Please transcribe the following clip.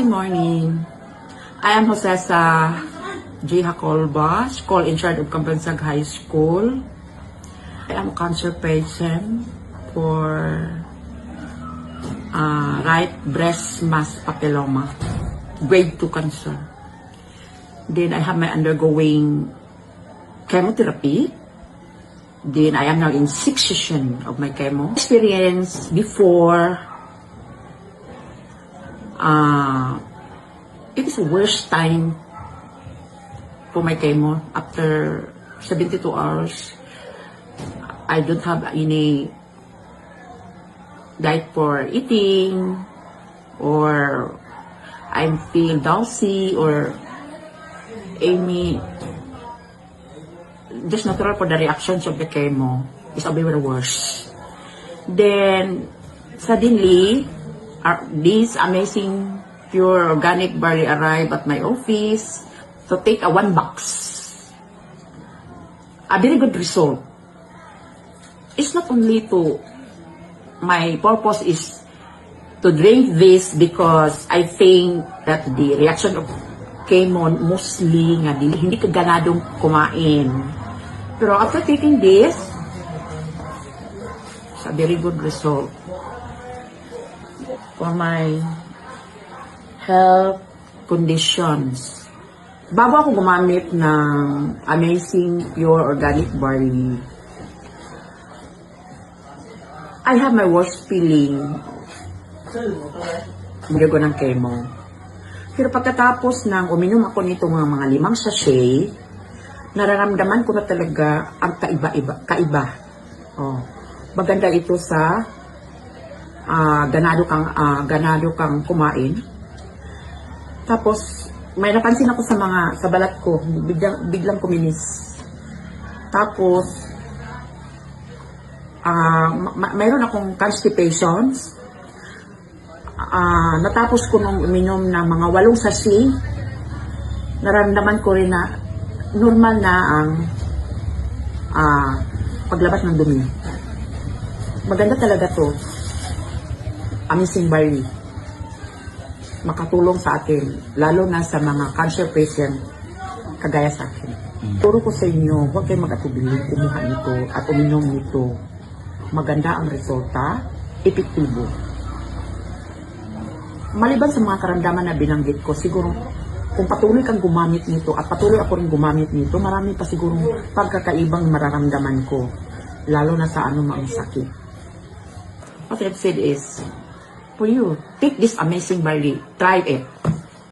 Good morning. I am Josesa G. Hacolba, school in charge of Cambansag High School. I am a cancer patient for right breast mass papilloma, grade 2 cancer. Then I have my undergoing chemotherapy. Then I am now in 6th session of my chemo. Experience before, it is the worst time for my chemo. After 72 hours, I don't have any diet for eating, or I feel drowsy, or any just natural for the reactions of the chemo is very worse. Then suddenly, this amazing pure organic barley arrived at my office to take a 1 box. A very good result. It's not only to, my purpose is to drink this because I think that the reaction of chemo mostly nga hindi ka ganadong kumain. Pero after taking this, it's a very good result for my health conditions. Bago ako gumamit ng amazing pure organic barley, I have my worst feeling ko ng chemo. Pero pagkatapos ng uminom ako nito mga 5 sachet, nararamdaman ko na talaga ang kaiba. Oh, maganda ito sa ganado kang kumain. Tapos may napansin ako sa balat ko, biglang kuminis. Tapos mayroon akong constipations. Natapos ko nung uminom ng mga 8 sachet, nararamdaman ko rin na normal na ang paglabas ng dumi. Maganda talaga to. Amazing barley. Makatulong sa atin, lalo na sa mga cancer patient kagaya sa akin. Turo ko sa inyo, huwag kayong mag-atubili, kumuha nito at uminom nito. Maganda ang resulta, epektibo. Maliban sa mga karamdaman na binanggit ko, siguro kung patuloy kang gumamit nito at patuloy ako rin gumamit nito, marami pa sigurong pagkakaibang mararamdaman ko, lalo na sa anumang sakit. What I've said is, for you, take this amazing barley, try it.